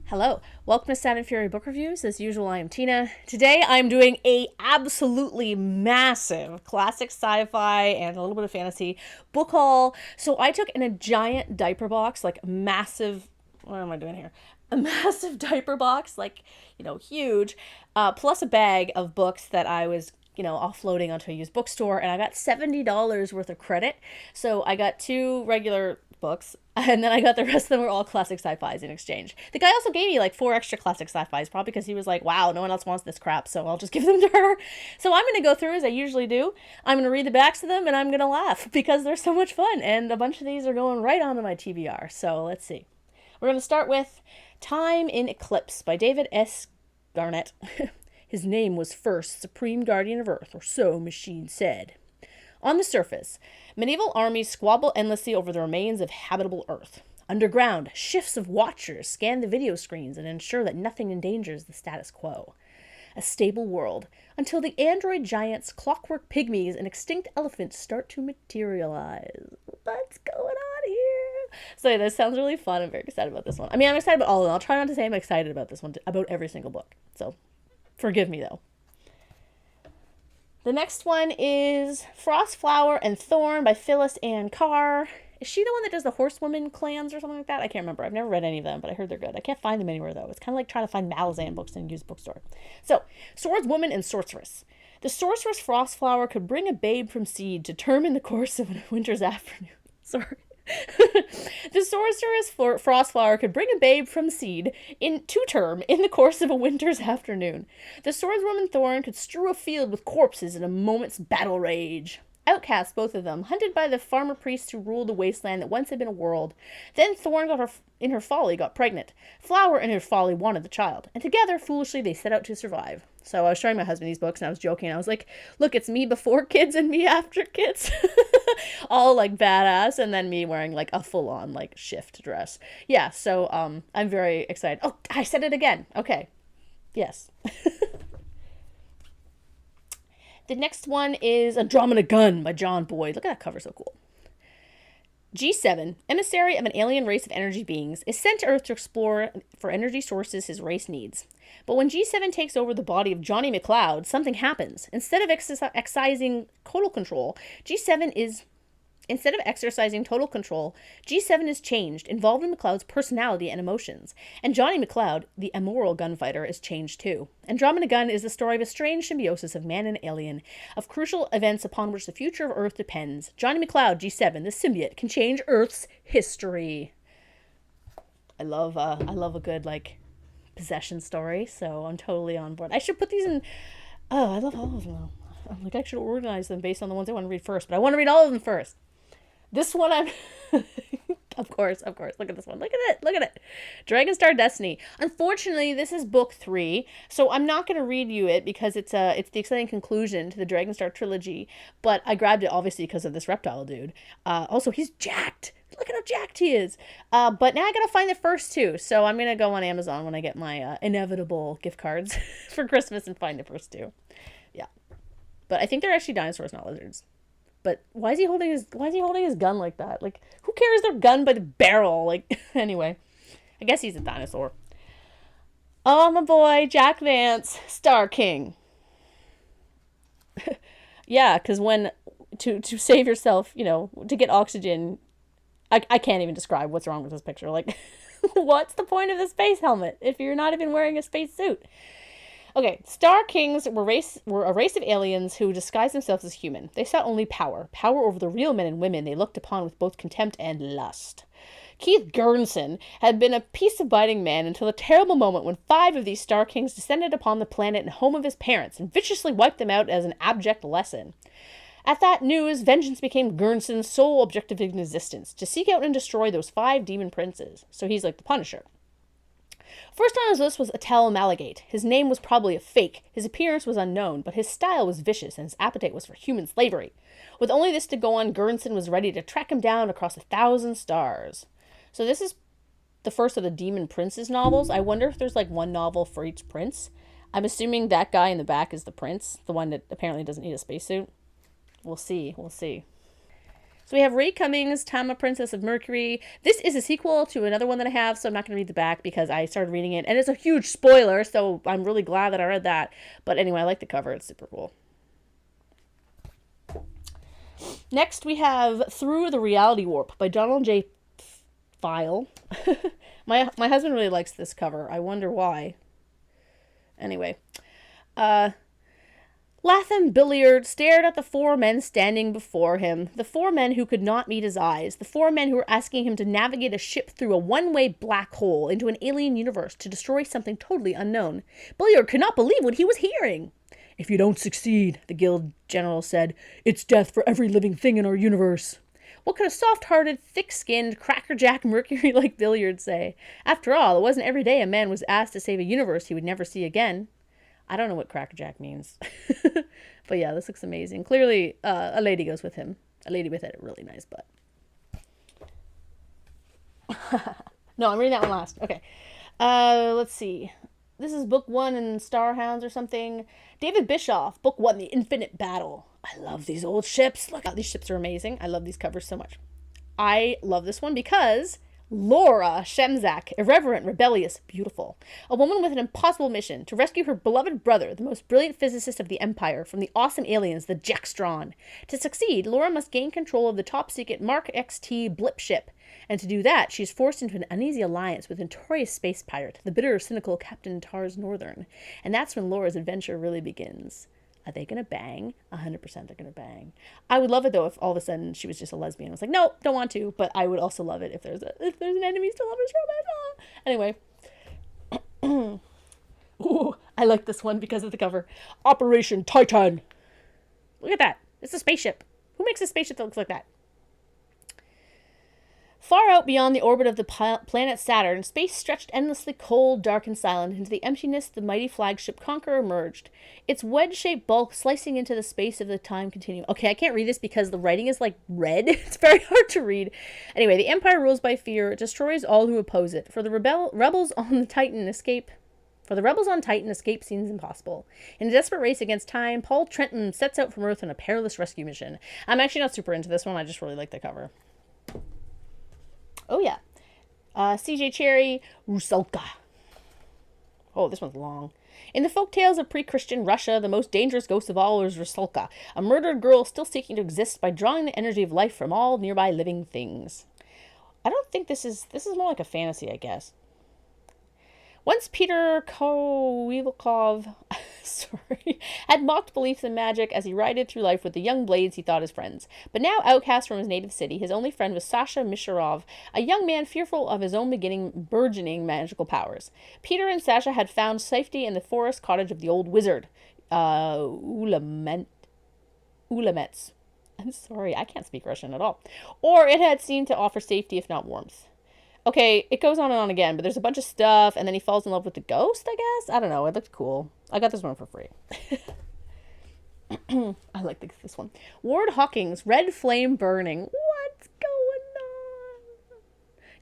Hello, welcome to Sound and Fury Book Reviews. As usual, I am Tina. Today I'm doing a absolutely massive classic sci-fi and a little bit of fantasy book haul. So I took in a giant diaper box, like massive, what am I doing here? A massive diaper box, like, huge, plus a bag of books that I was offloading onto a used bookstore, and I got $70 worth of credit. So I got two regular books, and then I got the rest of them were all classic sci-fis in exchange. The guy also gave me like 4 extra classic sci-fis, probably because he was like, wow, no one else wants this crap, so I'll just give them to her. So I'm going to go through as I usually do. I'm going to read the backs of them, and I'm going to laugh because they're so much fun, and a bunch of these are going right onto my TBR. So let's see. We're going to start with Time in Eclipse by David S. Garnett. His name was first Supreme Guardian of Earth, or so machine said. On the surface, medieval armies squabble endlessly over the remains of habitable Earth. Underground, shifts of watchers scan the video screens and ensure that nothing endangers the status quo. A stable world, until the android giants, clockwork pygmies, and extinct elephants start to materialize. What's going on here? So yeah, this sounds really fun. I'm very excited about this one. I mean, I'm excited about all of them. I'll try not to say I'm excited about this one, about every single book. So forgive me, though. The next one is Frostflower and Thorn by Phyllis Ann Carr. Is she the one that does the Horsewoman clans or something like that? I can't remember. I've never read any of them, but I heard they're good. I can't find them anywhere, though. It's kind of like trying to find Malazan books in a used bookstore. So, Swordswoman and Sorceress. The sorceress Frostflower could bring a babe from seed to determine the course of a winter's afternoon. Sorry. The sorceress Frostflower could bring a babe from seed to term in the course of a winter's afternoon. The swordswoman Thorn could strew a field with corpses in a moment's battle rage. Outcasts, both of them, hunted by the farmer priests who ruled the wasteland that once had been a world. Then Thorn in her folly, got pregnant. Flower, in her folly, wanted the child. And together, foolishly, they set out to survive. So I was showing my husband these books, and I was joking. I was like, look, it's me before kids and me after kids. All, like, badass, and then me wearing, like, a full-on, like, shift dress. Yeah, so I'm very excited. Oh, I said it again. Okay. Yes. The next one is Andromeda Gun by John Boyd. Look at that cover, so cool. G7, emissary of an alien race of energy beings, is sent to Earth to explore for energy sources his race needs. But when G7 takes over the body of Johnny McLeod, something happens. Instead of exercising total control, G7 is changed, involving McLeod's personality and emotions. And Johnny McLeod, the immoral gunfighter, is changed too. Andromeda Gun is the story of a strange symbiosis of man and alien, of crucial events upon which the future of Earth depends. Johnny McLeod, G7, the symbiote, can change Earth's history. I love a good, like, possession story, so I'm totally on board. I should put these in... Oh, I love all of them. Like, I should organize them based on the ones I want to read first, but I want to read all of them first. This one I'm... Of course. Look at this one. Look at it. Dragonstar Destiny. Unfortunately, this is book 3, so I'm not going to read you it because it's the exciting conclusion to the Dragonstar trilogy, but I grabbed it obviously because of this reptile dude. Also, he's jacked. Look at how jacked he is. But now I gotta find the first two, so I'm gonna go on Amazon when I get my inevitable gift cards for Christmas and find the first two. Yeah. But I think they're actually dinosaurs, not lizards. But why is he holding his gun like that? Like, who carries their gun by the barrel? Like, anyway, I guess he's a dinosaur. Oh, my boy, Jack Vance, Star King. Yeah, because when to save yourself, to get oxygen, I can't even describe what's wrong with this picture. Like, what's the point of the space helmet if you're not even wearing a space suit? Okay, Star Kings were a race of aliens who disguised themselves as human. They sought only power over the real men and women they looked upon with both contempt and lust. Keith Gurnson had been a peace-abiding man until a terrible moment when 5 of these Star Kings descended upon the planet and home of his parents and viciously wiped them out as an abject lesson. At that news, vengeance became Gurnson's sole objective in existence, to seek out and destroy those 5 demon princes. So he's like the Punisher. First on his list was Atel Malagate. His name was probably a fake, his appearance was unknown, but his style was vicious and his appetite was for human slavery. With only this to go on, Gurnson was ready to track him down across 1,000 stars. So this is the first of the Demon Princes novels. I wonder if there's like one novel for each prince. I'm assuming that guy in the back is the prince, the one that apparently doesn't need a spacesuit. We'll see. So we have Ray Cummings, Tama, Princess of Mercury. This is a sequel to another one that I have, so I'm not going to read the back because I started reading it, and it's a huge spoiler, so I'm really glad that I read that. But anyway, I like the cover. It's super cool. Next, we have Through the Reality Warp by Donald J. File. My husband really likes this cover. I wonder why. Anyway. Latham Billiard stared at the four men standing before him, the four men who could not meet his eyes, the four men who were asking him to navigate a ship through a one-way black hole into an alien universe to destroy something totally unknown. Billiard could not believe what he was hearing. "If you don't succeed," the guild general said, "it's death for every living thing in our universe." What could a soft-hearted, thick-skinned, crackerjack Mercury like Billiard say? After all, it wasn't every day a man was asked to save a universe he would never see again. I don't know what crackerjack means. But yeah, this looks amazing. Clearly, a lady goes with him. A lady with a really nice butt. No, I'm reading that one last. Okay. Let's see. This is book 1 in Starhounds or something. David Bischoff, book 1, The Infinite Battle. I love these old ships. Look, these ships are amazing. I love these covers so much. I love this one because Laura Shemzak, irreverent, rebellious, beautiful. A woman with an impossible mission to rescue her beloved brother, the most brilliant physicist of the Empire, from the awesome aliens, the Jextron. To succeed, Laura must gain control of the top-secret Mark XT blip ship. And to do that, she is forced into an uneasy alliance with a notorious space pirate, the bitter, cynical Captain Tars Northern. And that's when Laura's adventure really begins. Are they going to bang? 100% they're going to bang. I would love it, though, if all of a sudden she was just a lesbian. I was like, no, don't want to. But I would also love it if there's an enemies to lovers romance. Anyway. Ooh, I like this one because of the cover. Operation Titan. Look at that. It's a spaceship. Who makes a spaceship that looks like that? Far out beyond the orbit of the planet Saturn, space stretched endlessly cold, dark, and silent. Into the emptiness, the mighty flagship Conqueror emerged, its wedge-shaped bulk slicing into the space of the time continuum. Okay, I can't read this because the writing is, like, red. It's very hard to read. Anyway, the Empire rules by fear. It destroys all who oppose it. For the rebels on Titan, escape seems impossible. In a desperate race against time, Paul Trenton sets out from Earth on a perilous rescue mission. I'm actually not super into this one. I just really like the cover. Oh, yeah. C.J. Cherry, Rusalka. Oh, this one's long. In the folk tales of pre-Christian Russia, the most dangerous ghost of all is Rusalka, a murdered girl still seeking to exist by drawing the energy of life from all nearby living things. I don't think this is more like a fantasy, I guess. Once Peter Kowilikov had mocked beliefs in magic as he rided through life with the young blades he thought his friends. But now outcast from his native city, his only friend was Sasha Misharov, a young man fearful of his own burgeoning magical powers. Peter and Sasha had found safety in the forest cottage of the old wizard, Ulamets. I'm sorry, I can't speak Russian at all. Or it had seemed to offer safety if not warmth. Okay, it goes on and on again, but there's a bunch of stuff, and then he falls in love with the ghost, I guess? I don't know, it looked cool. I got this one for free. I like this one. Ward Hawkins, Red Flame Burning. What's going on?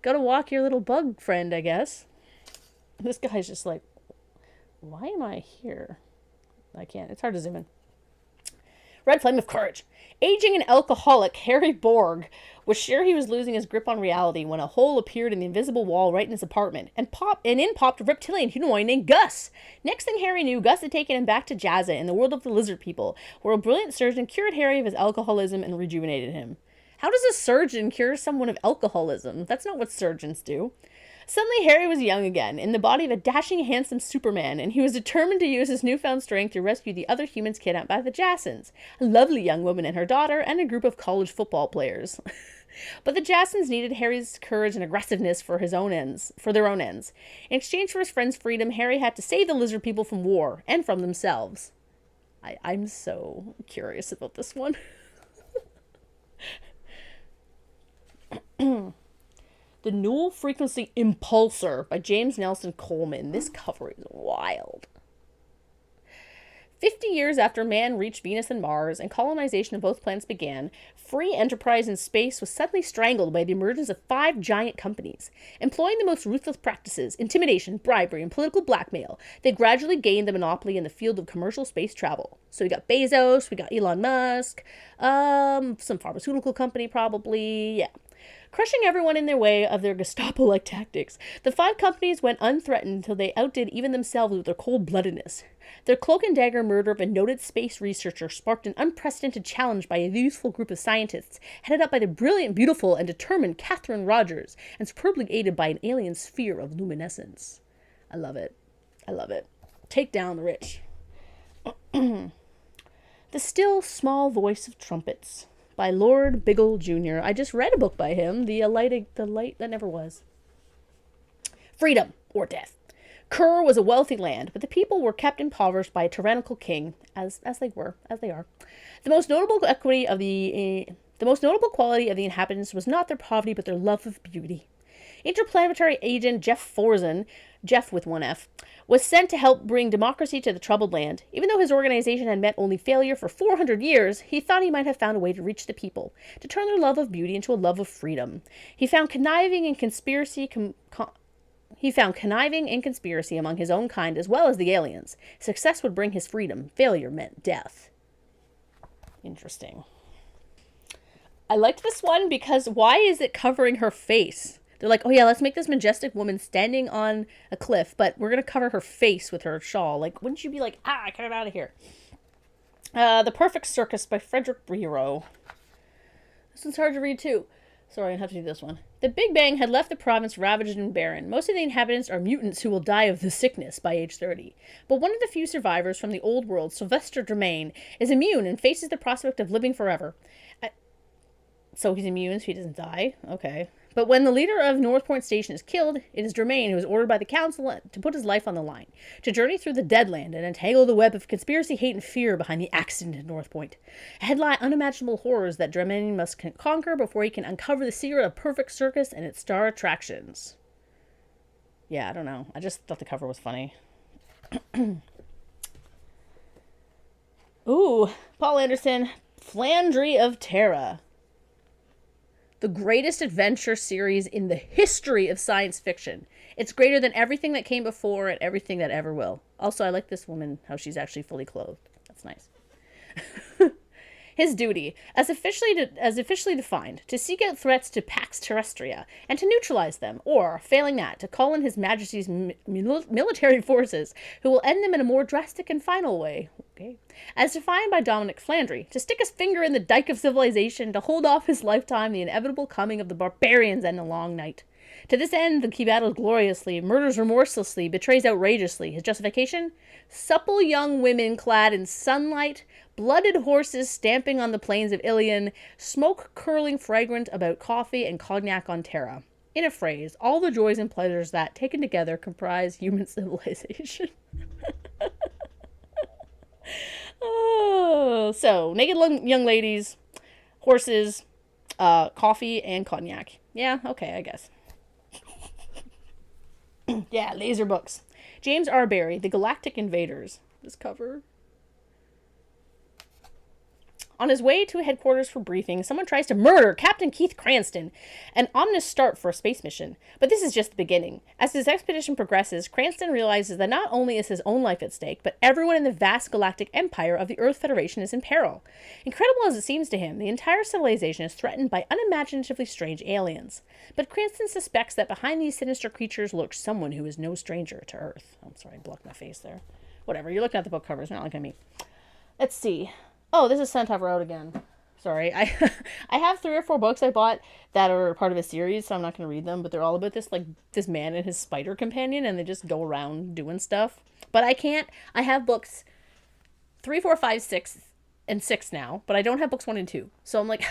Gotta walk your little bug friend, I guess. This guy's just like, why am I here? I can't, it's hard to zoom in. Red Flame of Courage. Aging and alcoholic Harry Borg was sure he was losing his grip on reality when a hole appeared in the invisible wall right in his apartment, and in popped a reptilian humanoid named Gus. Next thing Harry knew, Gus had taken him back to Jazza in the world of the lizard people, where a brilliant surgeon cured Harry of his alcoholism and rejuvenated him. How does a surgeon cure someone of alcoholism? That's not what surgeons do. Suddenly, Harry was young again, in the body of a dashing, handsome Superman, and he was determined to use his newfound strength to rescue the other humans kidnapped by the Jassons, a lovely young woman and her daughter, and a group of college football players. But the Jassons needed Harry's courage and aggressiveness for their own ends. In exchange for his friend's freedom, Harry had to save the lizard people from war, and from themselves. I'm so curious about this one. The Null Frequency Impulsor by James Nelson Coleman. This cover is wild. 50 years after man reached Venus and Mars and colonization of both planets began, free enterprise in space was suddenly strangled by the emergence of 5 giant companies. Employing the most ruthless practices, intimidation, bribery, and political blackmail, they gradually gained the monopoly in the field of commercial space travel. So we got Bezos, we got Elon Musk, some pharmaceutical company probably, yeah. Crushing everyone in their way of their Gestapo-like tactics, the 5 companies went unthreatened until they outdid even themselves with their cold-bloodedness. Their cloak and dagger murder of a noted space researcher sparked an unprecedented challenge by a youthful group of scientists, headed up by the brilliant, beautiful, and determined Catherine Rogers, and superbly aided by an alien sphere of luminescence. I love it. I love it. Take down the rich. The Still Small Voice of Trumpets by Lord Biggle Jr. I just read a book by him, The Light That Never Was. Freedom or death. Kur was a wealthy land, but the people were kept impoverished by a tyrannical king, as they are. The most notable quality of the inhabitants was not their poverty, but their love of beauty. Interplanetary agent Jeff Forzen, Jeff with one F, was sent to help bring democracy to the troubled land. Even though his organization had met only failure for 400 years, he thought he might have found a way to reach the people, to turn their love of beauty into a love of freedom. He found conniving and conspiracy among his own kind as well as the aliens. Success would bring his freedom. Failure meant death. Interesting. I liked this one because why is it covering her face? They're like, oh yeah, let's make this majestic woman standing on a cliff, but we're going to cover her face with her shawl. Like, wouldn't you be like, get it out of here? The Perfect Circus by Frederick Bureau. This one's hard to read too. Sorry, I have to do this one. The Big Bang had left the province ravaged and barren. Most of the inhabitants are mutants who will die of the sickness by age 30. But one of the few survivors from the old world, Sylvester Germain, is immune and faces the prospect of living forever. So he's immune so he doesn't die? Okay. But when the leader of North Point Station is killed, it is Germain who is ordered by the council to put his life on the line, to journey through the Deadland and untangle the web of conspiracy, hate, and fear behind the accident at North Point. Ahead lie unimaginable horrors that Germain must conquer before he can uncover the secret of Perfect Circus and its star attractions. Yeah, I don't know. I just thought the cover was funny. Ooh, Paul Anderson, Flandre of Tera. The greatest adventure series in the history of science fiction. It's greater than everything that came before and everything that ever will. Also, I like this woman, how she's actually fully clothed. That's nice. His duty, as officially defined, to seek out threats to Pax Terrestria and to neutralize them, or, failing that, to call in His Majesty's military forces, who will end them in a more drastic and final way. Okay. As defined by Dominic Flandre, to stick his finger in the dike of civilization, to hold off his lifetime the inevitable coming of the barbarians and the long night. To this end, he battles gloriously, murders remorselessly, betrays outrageously. His justification? Supple young women clad in sunlight, blooded horses stamping on the plains of Ilion, smoke curling fragrant about coffee and cognac on Tera. In a phrase, all the joys and pleasures that, taken together, comprise human civilization. Oh, so, naked young ladies, horses, coffee, and cognac. Yeah, okay, I guess. Yeah, laser books. James R. Barrie, The Galactic Invaders. This cover. On his way to headquarters for briefing, someone tries to murder Captain Keith Cranston, an ominous start for a space mission. But this is just the beginning. As his expedition progresses, Cranston realizes that not only is his own life at stake, but everyone in the vast galactic empire of the Earth Federation is in peril. Incredible as it seems to him, the entire civilization is threatened by unimaginatively strange aliens. But Cranston suspects that behind these sinister creatures lurks someone who is no stranger to Earth. I'm sorry, I blocked my face there. Whatever, you're looking at the book covers, not looking at me. Let's see. Oh, this is Centaur Road again. Sorry. I have 3 or 4 books I bought that are part of a series, so I'm not going to read them, but they're all about this man and his spider companion, and they just go around doing stuff. But I can't. I have books 3, 4, 5, 6, and 6 now, but I don't have books 1 and 2. So I'm like,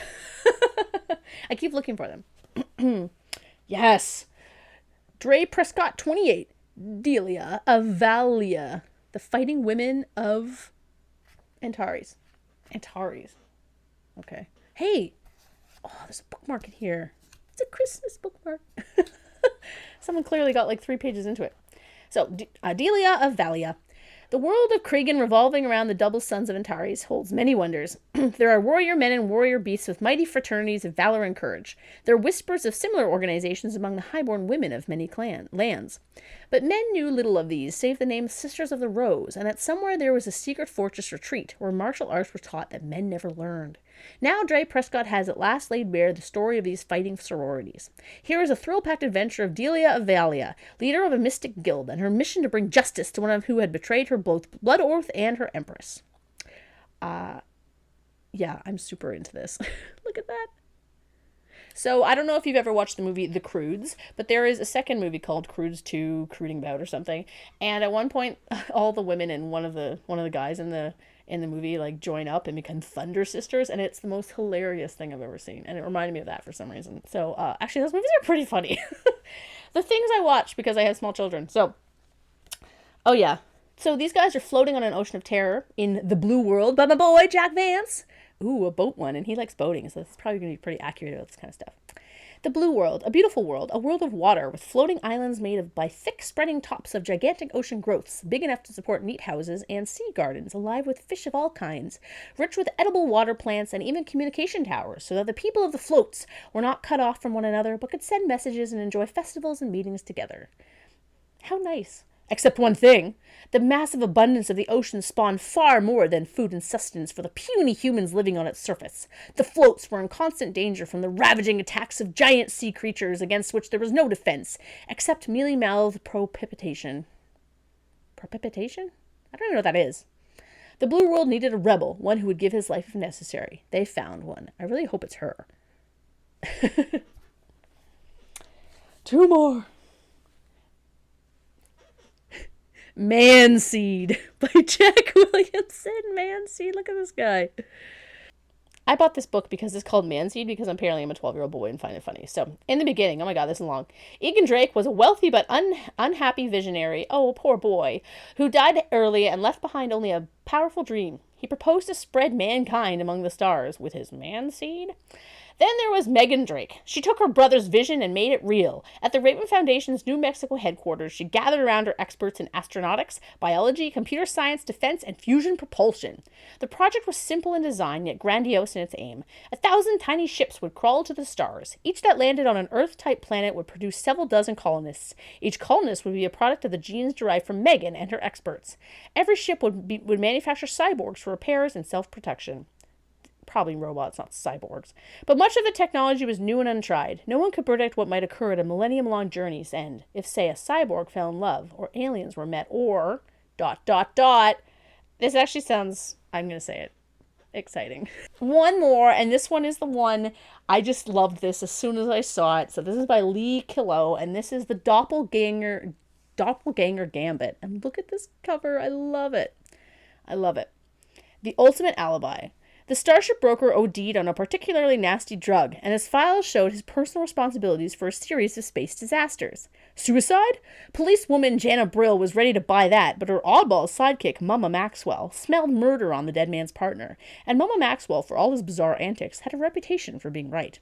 I keep looking for them. Yes. Dre Prescott 28. Adilia of Valia. The Fighting Women of Antares. Okay. Hey! Oh, there's a bookmark in here. It's a Christmas bookmark. Someone clearly got like 3 pages into it. So, Adilia of Valia. The world of Kregan, revolving around the double sons of Antares, holds many wonders. There are warrior men and warrior beasts with mighty fraternities of valor and courage. There are whispers of similar organizations among the highborn women of many lands. But men knew little of these, save the name Sisters of the Rose, and that somewhere there was a secret fortress retreat, where martial arts were taught that men never learned. Now Dre Prescott has at last laid bare the story of these fighting sororities. Here is a thrill-packed adventure of Adilia of Valia, leader of a mystic guild, and her mission to bring justice to one of who had betrayed her both blood oath and her empress. Yeah, I'm super into this. Look at that. So, I don't know if you've ever watched the movie The Croods, but there is a second movie called Croods 2, Crooding Bout or something. And at one point, all the women and one of the guys in the movie like join up and become Thunder Sisters, and it's the most hilarious thing I've ever seen. And it reminded me of that for some reason. So, actually, those movies are pretty funny. The things I watch because I have small children. So, oh yeah. So these guys are floating on an ocean of terror in the blue world by my boy Jack Vance. Ooh, a boat one, and he likes boating, so it's probably going to be pretty accurate about this kind of stuff. The blue world, a beautiful world, a world of water with floating islands made by thick spreading tops of gigantic ocean growths, big enough to support meat houses and sea gardens, alive with fish of all kinds, rich with edible water plants and even communication towers, so that the people of the floats were not cut off from one another, but could send messages and enjoy festivals and meetings together. How nice. Except one thing. The massive abundance of the ocean spawned far more than food and sustenance for the puny humans living on its surface. The floats were in constant danger from the ravaging attacks of giant sea creatures against which there was no defense, except mealy-mouthed propitiation. Propitiation? I don't even know what that is. The blue world needed a rebel, one who would give his life if necessary. They found one. I really hope it's her. 2 more. Man-Seed by Jack Williamson. Man-Seed, look at this guy. I bought this book because it's called Man-Seed because apparently I'm a 12-year-old boy and find it funny. So, in the beginning, oh my god, this is long. Egan Drake was a wealthy but unhappy visionary, oh, poor boy, who died early and left behind only a powerful dream. He proposed to spread mankind among the stars with his man-seed. Then there was Megan Drake. She took her brother's vision and made it real. At the Raven Foundation's New Mexico headquarters, she gathered around her experts in astronautics, biology, computer science, defense, and fusion propulsion. The project was simple in design, yet grandiose in its aim. 1,000 tiny ships would crawl to the stars. Each that landed on an Earth-type planet would produce several dozen colonists. Each colonist would be a product of the genes derived from Megan and her experts. Every ship would manufacture cyborgs for repairs and self-protection. Probably robots, not cyborgs. But much of the technology was new and untried. No one could predict what might occur at a millennium-long journey's end, if, say, a cyborg fell in love, or aliens were met, or... ... This actually sounds, I'm going to say it, exciting. One more, and this one is the one, I just loved this as soon as I saw it. So this is by Lee Killow, and this is the Doppelganger Gambit. And look at this cover, I love it. I love it. The ultimate alibi. The Starship broker OD'd on a particularly nasty drug, and his files showed his personal responsibilities for a series of space disasters. Suicide? Policewoman Jana Brill was ready to buy that, but her oddball sidekick, Mama Maxwell, smelled murder on the dead man's partner, and Mama Maxwell, for all his bizarre antics, had a reputation for being right.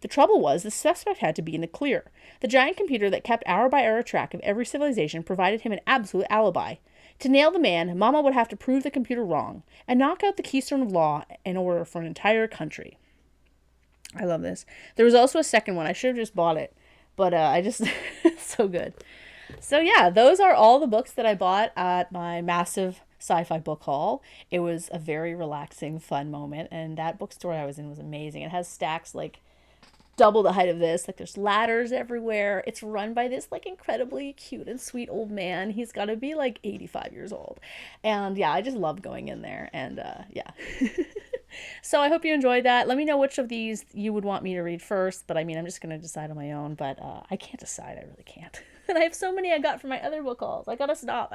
The trouble was, the suspect had to be in the clear. The giant computer that kept hour-by-hour track of every civilization provided him an absolute alibi. To nail the man, Mama would have to prove the computer wrong, and knock out the keystone of law in order for an entire country. I love this. There was also a second one. I should have just bought it, but it's so good. So yeah, those are all the books that I bought at my massive sci-fi book haul. It was a very relaxing, fun moment, and that bookstore I was in was amazing. It has stacks like double the height of this. Like, there's ladders everywhere. It's run by this like incredibly cute and sweet old man. He's got to be like 85 years old. And yeah, I just love going in there. And yeah. So I hope you enjoyed that. Let me know which of these you would want me to read first. But I mean, I'm just going to decide on my own. But I can't decide. I really can't. And I have so many I got from my other book hauls. I gotta stop.